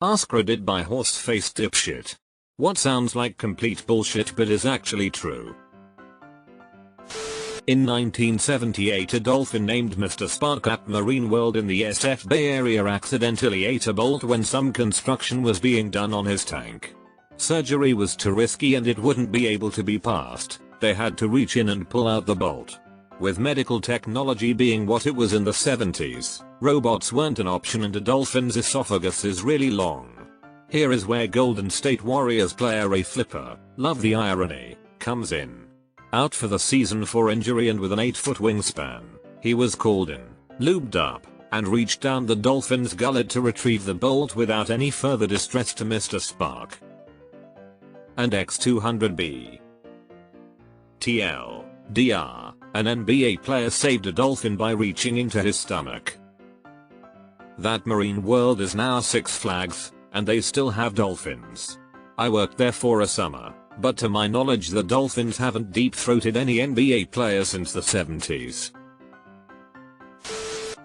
AskRe did by horse-faced dipshit. What sounds like complete bullshit but is actually true. In 1978, a dolphin named Mr. Spark at Marine World in the SF Bay Area accidentally ate a bolt when some construction was being done on his tank. Surgery was too risky and it wouldn't be able to be passed. They had to reach in and pull out the bolt. With medical technology being what it was in the 70s, robots weren't an option and a dolphin's esophagus is really long. Here is where Golden State Warriors player Ray Flipper, love the irony, comes in. Out for the season for injury and with an 8-foot wingspan, he was called in, lubed up, and reached down the dolphin's gullet to retrieve the bolt without any further distress to Mr. Spark. And X200B. TL. An NBA player saved a dolphin by reaching into his stomach. That Marine World is now Six Flags, and they still have dolphins. I worked there for a summer, but to my knowledge the dolphins haven't deep-throated any NBA player since the 70s.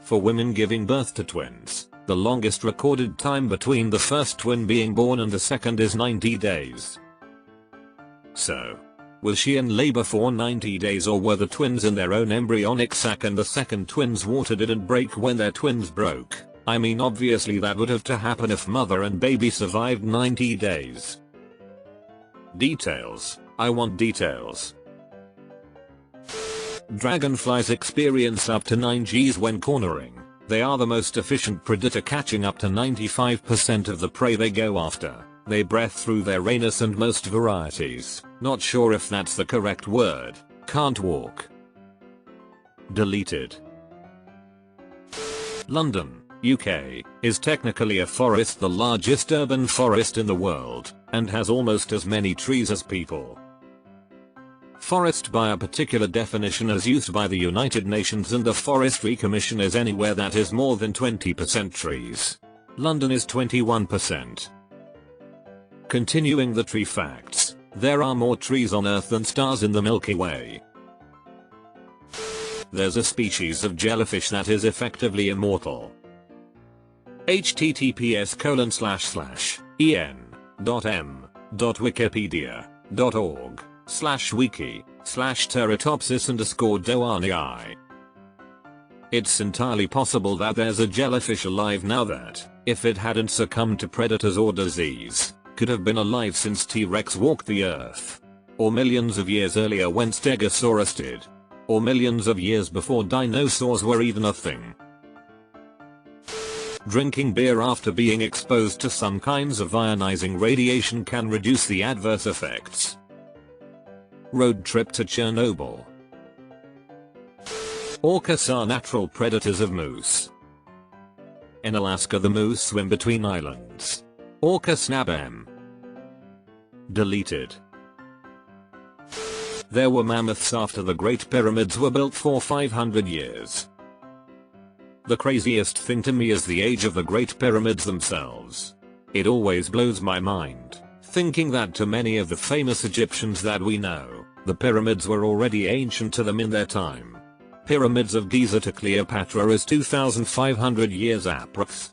For women giving birth to twins, the longest recorded time between the first twin being born and the second is 90 days. So, was she in labor for 90 days or were the twins in their own embryonic sac and the second twin's water didn't break when their twins broke? I mean obviously that would have to happen if mother and baby survived 90 days. Details. I want details. Dragonflies experience up to 9 Gs when cornering. They are the most efficient predator, catching up to 95% of the prey they go after. They breath through their anus and most varieties, not sure if that's the correct word, can't walk. Deleted. London, UK, is technically a forest, the largest urban forest in the world, and has almost as many trees as people. Forest by a particular definition as used by the United Nations and the Forestry Commission is anywhere that is more than 20% trees. London is 21%. Continuing the tree facts, there are more trees on Earth than stars in the Milky Way. There's a species of jellyfish that is effectively immortal. https://en.m.wikipedea.org/wiki/teratopsis_doanii. It's entirely possible that there's a jellyfish alive now that, if it hadn't succumbed to predators or disease, could have been alive since T-Rex walked the earth. Or millions of years earlier when Stegosaurus did. Or millions of years before dinosaurs were even a thing. Drinking beer after being exposed to some kinds of ionizing radiation can reduce the adverse effects. Road trip to Chernobyl. Orcas are natural predators of moose. In Alaska the moose swim between islands. Orca snap them. Deleted. There were mammoths after the Great Pyramids were built for 500 years. The craziest thing to me is the age of the Great Pyramids themselves. It always blows my mind, thinking that to many of the famous Egyptians that we know, the pyramids were already ancient to them in their time. Pyramids of Giza to Cleopatra is 2,500 years approx.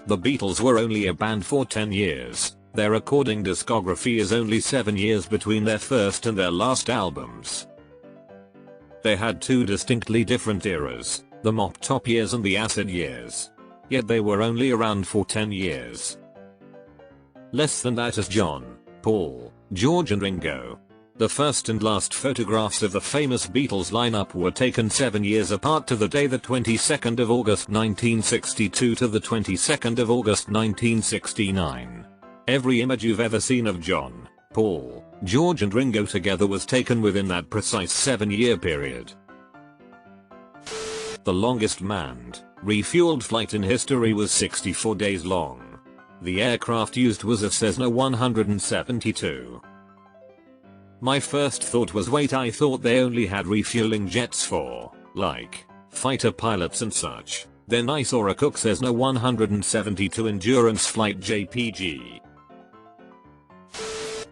The Beatles were only a band for 10 years. Their recording discography is only 7 years between their first and their last albums. They had two distinctly different eras, the mop-top years and the acid years. Yet they were only around for 10 years. Less than that is John, Paul, George and Ringo. The first and last photographs of the famous Beatles lineup were taken 7 years apart to the day the 22nd of August 1962 to the 22nd of August 1969. Every image you've ever seen of John, Paul, George and Ringo together was taken within that precise 7-year period. The longest manned, refueled flight in history was 64 days long. The aircraft used was a Cessna 172. My first thought was wait, I thought they only had refueling jets for, like, fighter pilots and such. Then I saw a Cook Cessna 172 Endurance Flight JPG.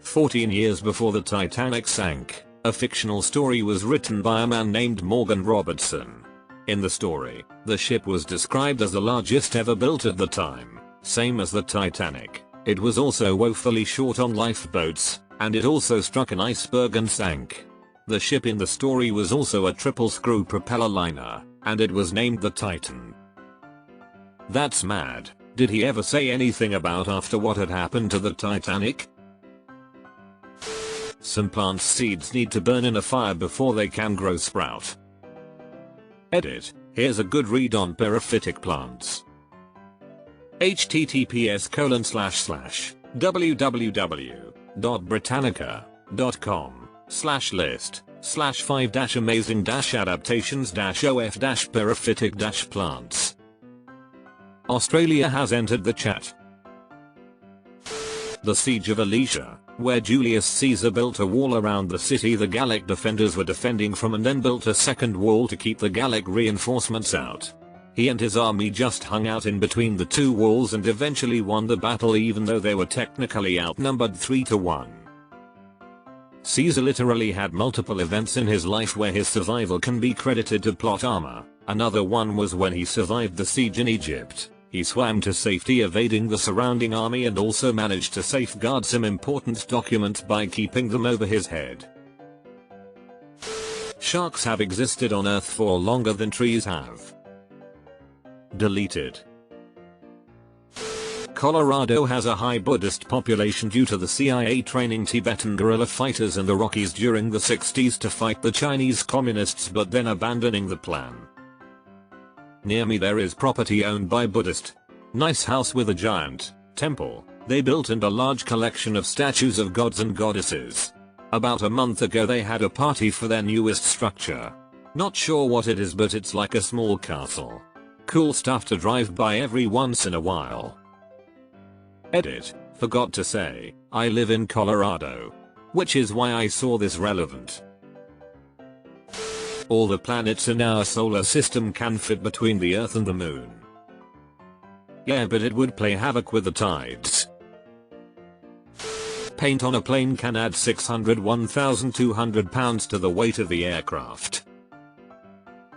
14 years before the Titanic sank, a fictional story was written by a man named Morgan Robertson. In the story, the ship was described as the largest ever built at the time, same as the Titanic. It was also woefully short on lifeboats, and it also struck an iceberg and sank. The ship in the story was also a triple-screw propeller liner, and it was named the Titan. That's mad. Did he ever say anything about after what had happened to the Titanic? Some plants' seeds need to burn in a fire before they can grow sprout. Edit. Here's a good read on periphytic plants. https://www.britannica.com/list/5-amazing-adaptations-of-periphytic-plants. Australia has entered the chat. The Siege of Alesia, where Julius Caesar built a wall around the city the Gallic defenders were defending from and then built a second wall to keep the Gallic reinforcements out. He and his army just hung out in between the two walls and eventually won the battle even though they were technically outnumbered 3-1. Caesar literally had multiple events in his life where his survival can be credited to plot armor. Another one was when he survived the siege in Egypt. He swam to safety evading the surrounding army and also managed to safeguard some important documents by keeping them over his head. Sharks have existed on Earth for longer than trees have. Deleted. Colorado has a high Buddhist population due to the CIA training Tibetan guerrilla fighters in the Rockies during the 60s to fight the Chinese communists but then abandoning the plan. Near me there is property owned by Buddhist. Nice house with a giant temple they built and a large collection of statues of gods and goddesses. About a month ago they had a party for their newest structure. Not sure what it is but it's like a small castle. Cool stuff to drive by every once in a while. Edit. Forgot to say, I live in Colorado. Which is why I saw this relevant. All the planets in our solar system can fit between the Earth and the Moon. Yeah, but it would play havoc with the tides. Paint on a plane can add 601,200 pounds to the weight of the aircraft.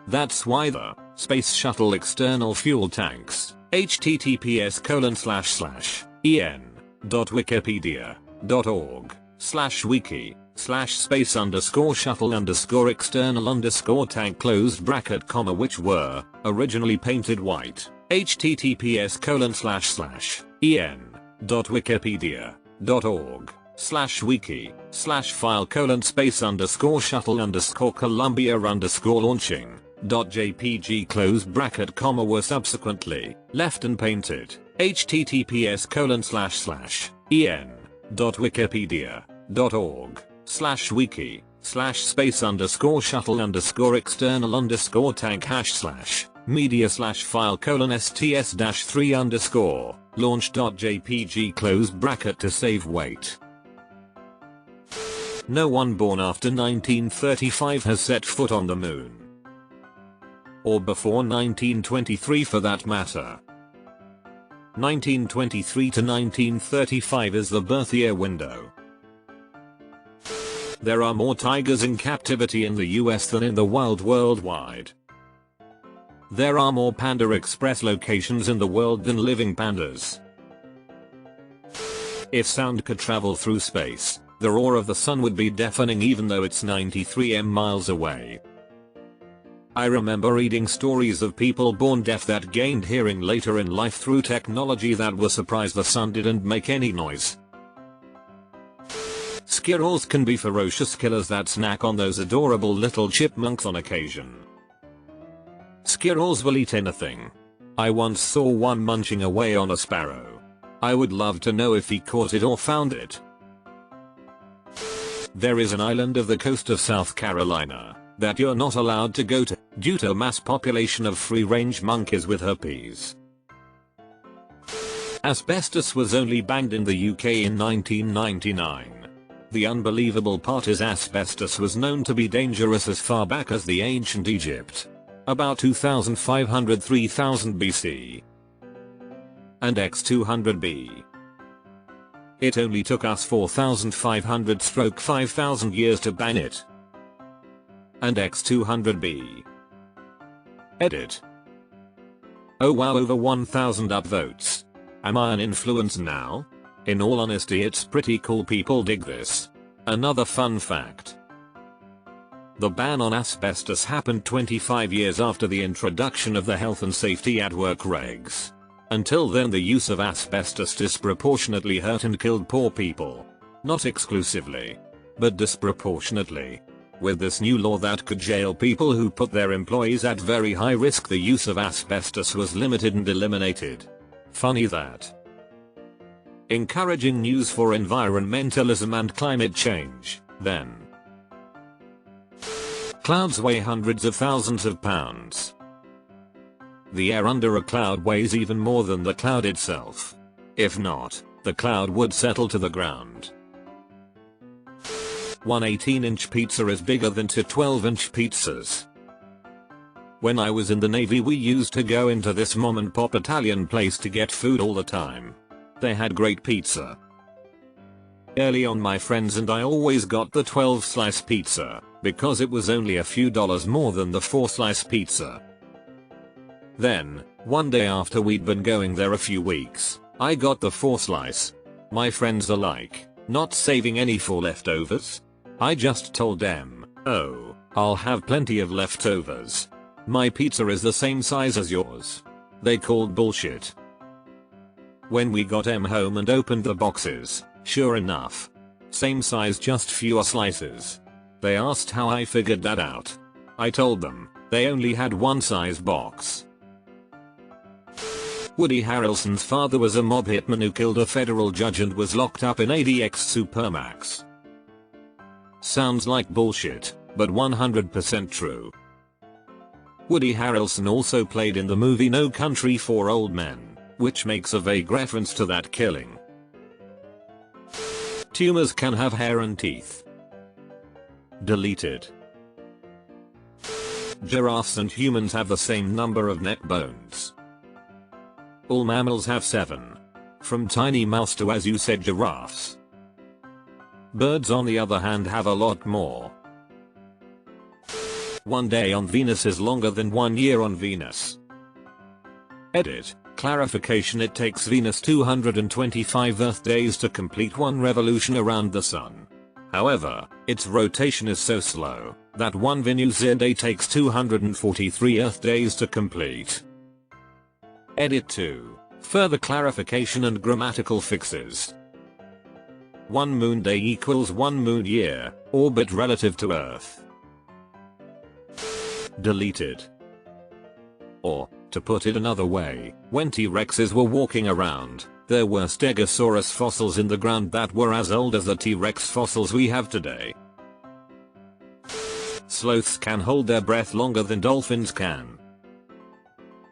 That's why the Space Shuttle external fuel tanks, https://en.wikipedia.org/wiki/space_shuttle_tank (which were originally painted white. https://en.wikipedia.org/file:/space_shuttle_launching.jpg (were subsequently left and painted). https://en.wikipedia.org/wiki/space_shuttle_external_tank #media/file:/sts-3_media/file:/sts-dash 3_ to save weight. No one born after 1935 has set foot on the moon. Or before 1923 for that matter. 1923 to 1935 is the birth year window. There are more tigers in captivity in the US than in the world worldwide. There are more Panda Express locations in the world than living pandas. If sound could travel through space, the roar of the sun would be deafening even though it's 93 miles away. I remember reading stories of people born deaf that gained hearing later in life through technology that were surprised the sun didn't make any noise. Squirrels can be ferocious killers that snack on those adorable little chipmunks on occasion. Squirrels will eat anything. I once saw one munching away on a sparrow. I would love to know if he caught it or found it. There is an island of the coast of South Carolina that you're not allowed to go to due to a mass population of free-range monkeys with herpes. Asbestos was only banned in the UK in 1999. The unbelievable part is asbestos was known to be dangerous as far back as the ancient Egypt. About 2500-3000 BC. And X200b. It only took us 4500-5000 years to ban it. And X200b. Edit. Oh wow, over 1000 upvotes. Am I an influencer now? In all honesty, it's pretty cool, people dig this. Another fun fact. The ban on asbestos happened 25 years after the introduction of the Health and Safety at Work regs. Until then, the use of asbestos disproportionately hurt and killed poor people. Not exclusively, but disproportionately. With this new law that could jail people who put their employees at very high risk, the use of asbestos was limited and eliminated. Funny that. Encouraging news for environmentalism and climate change, then. Clouds weigh hundreds of thousands of pounds. The air under a cloud weighs even more than the cloud itself. If not, the cloud would settle to the ground. One 18-inch pizza is bigger than two 12-inch pizzas. When I was in the Navy, we used to go into this mom and pop Italian place to get food all the time. They had great pizza. Early on, my friends and I always got the 12-slice pizza, because it was only a few dollars more than the 4-slice pizza. Then, one day after we'd been going there a few weeks, I got the 4-slice. My friends are like, not saving any for leftovers? I just told them, oh, I'll have plenty of leftovers. My pizza is the same size as yours. They called bullshit. When we got home and opened the boxes, sure enough. Same size, just fewer slices. They asked how I figured that out. I told them, they only had one size box. Woody Harrelson's father was a mob hitman who killed a federal judge and was locked up in ADX Supermax. Sounds like bullshit, but 100% true. Woody Harrelson also played in the movie No Country for Old Men, which makes a vague reference to that killing. Tumors can have hair and teeth. Deleted. Giraffes and humans have the same number of neck bones. All mammals have 7. From tiny mouse to, as you said, giraffes. Birds on the other hand have a lot more. One day on Venus is longer than 1 year on Venus. Edit. Clarification: it takes Venus 225 Earth days to complete one revolution around the Sun. However, its rotation is so slow that one Venus day takes 243 Earth days to complete. Edit 2. Further clarification and grammatical fixes. 1 moon day equals 1 moon year, orbit relative to Earth. Deleted. Or, to put it another way, when T-Rexes were walking around, there were Stegosaurus fossils in the ground that were as old as the T-Rex fossils we have today. Sloths can hold their breath longer than dolphins can.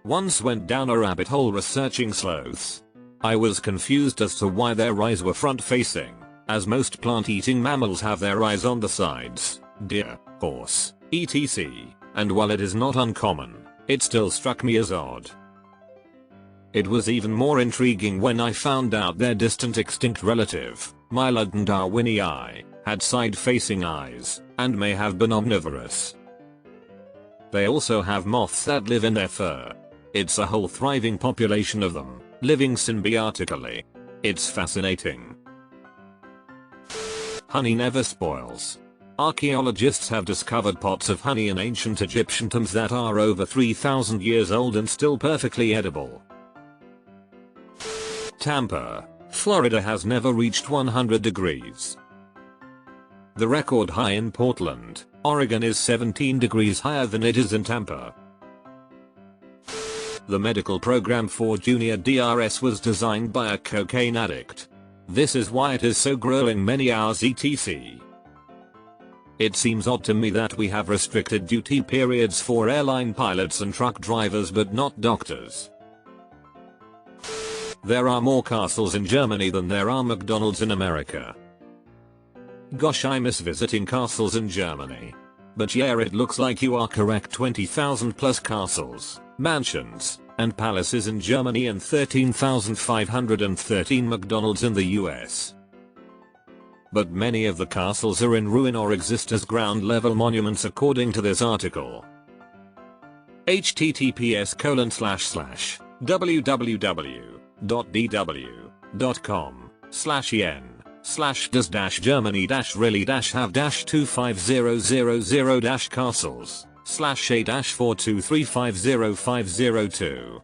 Once went down a rabbit hole researching sloths. I was confused as to why their eyes were front-facing, as most plant-eating mammals have their eyes on the sides, deer, horse, etc. And while it is not uncommon, it still struck me as odd. It was even more intriguing when I found out their distant extinct relative, Mylodon darwinii, had side-facing eyes, and may have been omnivorous. They also have moths that live in their fur. It's a whole thriving population of them, living symbiotically. It's fascinating. Honey never spoils. Archaeologists have discovered pots of honey in ancient Egyptian tombs that are over 3,000 years old and still perfectly edible. Tampa, Florida has never reached 100 degrees. The record high in Portland, Oregon is 17 degrees higher than it is in Tampa. The medical program for junior DRS was designed by a cocaine addict. This is why it is so grueling, many hours etc. It seems odd to me that we have restricted duty periods for airline pilots and truck drivers but not doctors. There are more castles in Germany than there are McDonald's in America. Gosh, I miss visiting castles in Germany. But yeah, it looks like you are correct. 20,000 plus castles, mansions, and palaces in Germany and 13,513 McDonald's in the US. But many of the castles are in ruin or exist as ground level monuments according to this article. https://www.dw.com/yen/does-germany-really-have-250505002.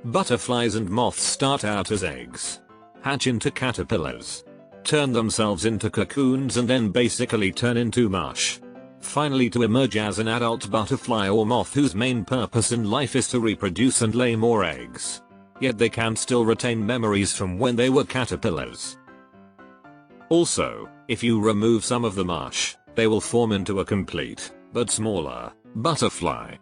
Butterflies and moths start out as eggs, hatch into caterpillars, turn themselves into cocoons, and then basically turn into mush, finally to emerge as an adult butterfly or moth whose main purpose in life is to reproduce and lay more eggs. Yet they can still retain memories from when they were caterpillars. Also, if you remove some of the mush, they will form into a complete, but smaller, butterfly.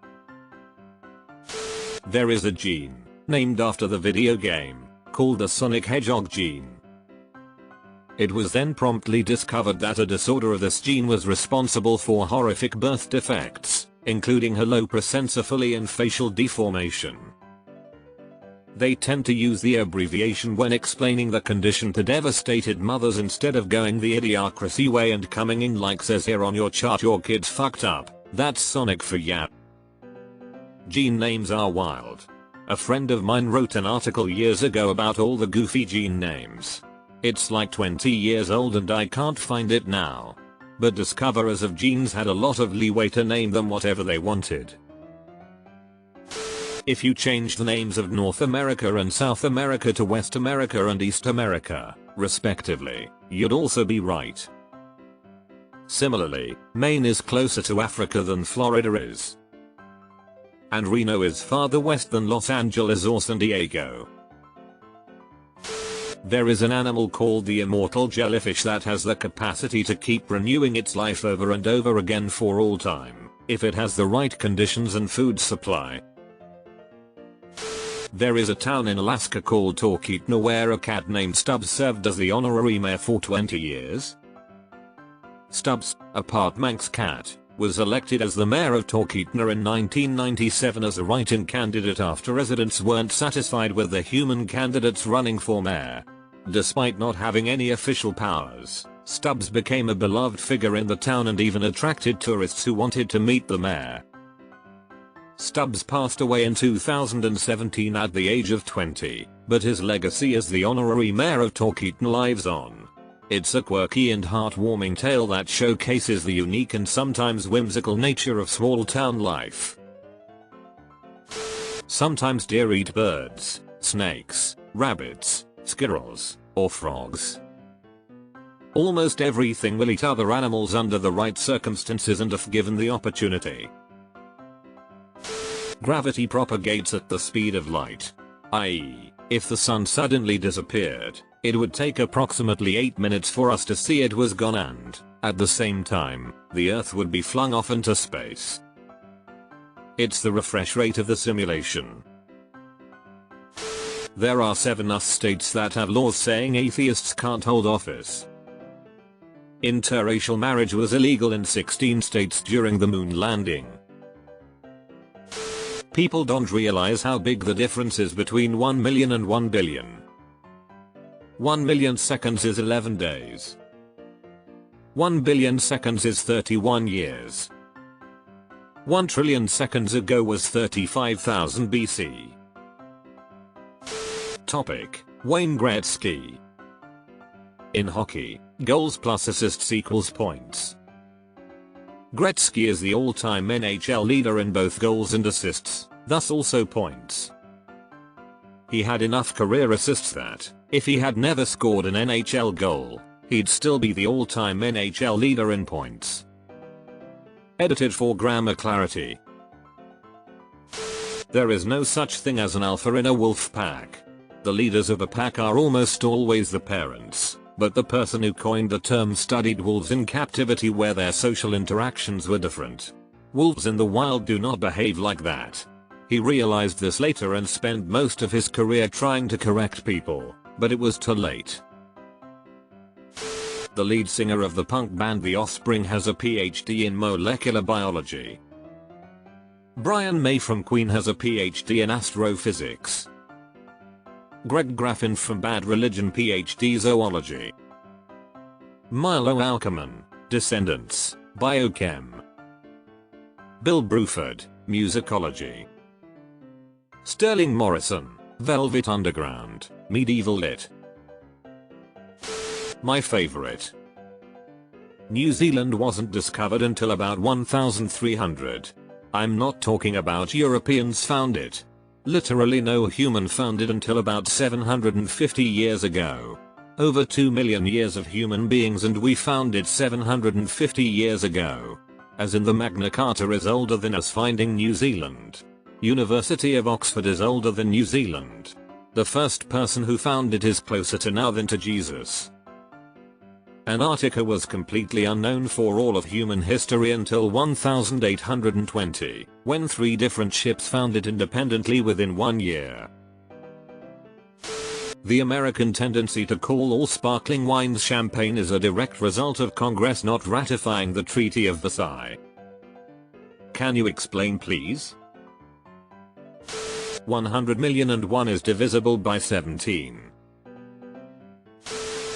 There is a gene, named after the video game, called the Sonic Hedgehog gene. It was then promptly discovered that a disorder of this gene was responsible for horrific birth defects, including haloprosencephaly and facial deformation. They tend to use the abbreviation when explaining the condition to devastated mothers instead of going the idiocracy way and coming in like says here on your chart your kid's fucked up, that's Sonic for ya. Gene names are wild. A friend of mine wrote an article years ago about all the goofy gene names. It's like 20 years old and I can't find it now. But discoverers of genes had a lot of leeway to name them whatever they wanted. If you changed the names of North America and South America to West America and East America, respectively, you'd also be right. Similarly, Maine is closer to Africa than Florida is. And Reno is farther west than Los Angeles or San Diego. There is an animal called the immortal jellyfish that has the capacity to keep renewing its life over and over again for all time, if it has the right conditions and food supply. There is a town in Alaska called Talkeetna where a cat named Stubbs served as the honorary mayor for 20 years. Stubbs, a part Manx cat, was elected as the mayor of Talkeetna in 1997 as a write-in candidate after residents weren't satisfied with the human candidates running for mayor. Despite not having any official powers, Stubbs became a beloved figure in the town and even attracted tourists who wanted to meet the mayor. Stubbs passed away in 2017 at the age of 20, but his legacy as the honorary mayor of Talkeetna lives on. It's a quirky and heartwarming tale that showcases the unique and sometimes whimsical nature of small town life. Sometimes deer eat birds, snakes, rabbits, squirrels, or frogs. Almost everything will eat other animals under the right circumstances and if given the opportunity. Gravity propagates at the speed of light. i.e., if the sun suddenly disappeared, it would take approximately 8 minutes for us to see it was gone and, at the same time, the Earth would be flung off into space. It's the refresh rate of the simulation. There are 7 US states that have laws saying atheists can't hold office. Interracial marriage was illegal in 16 states during the moon landing. People don't realize how big the difference is between 1 million and 1 billion. 1 million seconds is 11 days. 1 billion seconds is 31 years. 1 trillion seconds ago was 35,000 BC. Topic: Wayne Gretzky. In hockey, goals plus assists equals points. Gretzky is the all-time NHL leader in both goals and assists, thus also points. He had enough career assists that, if he had never scored an NHL goal, he'd still be the all-time NHL leader in points. Edited for grammar clarity. There is no such thing as an alpha in a wolf pack. The leaders of a pack are almost always the parents, but the person who coined the term studied wolves in captivity where their social interactions were different. Wolves in the wild do not behave like that. He realized this later and spent most of his career trying to correct people, but it was too late. The lead singer of the punk band The Offspring has a PhD in molecular biology. Brian May from Queen has a PhD in astrophysics. Greg Graffin from Bad Religion PhD zoology. Milo Alkerman, Descendants, biochem. Bill Bruford, musicology. Sterling Morrison, Velvet Underground, medieval lit. My favorite. New Zealand wasn't discovered until about 1300. I'm not talking about Europeans found it. Literally no human found it until about 750 years ago. Over 2 million years of human beings and we found it 750 years ago. As in the Magna Carta is older than us finding New Zealand. University of Oxford is older than New Zealand. The first person who found it is closer to now than to Jesus. Antarctica was completely unknown for all of human history until 1820, when 3 different ships found it independently within 1 year. The American tendency to call all sparkling wines champagne is a direct result of Congress not ratifying the Treaty of Versailles. Can you explain please? 100,000,001 is divisible by 17.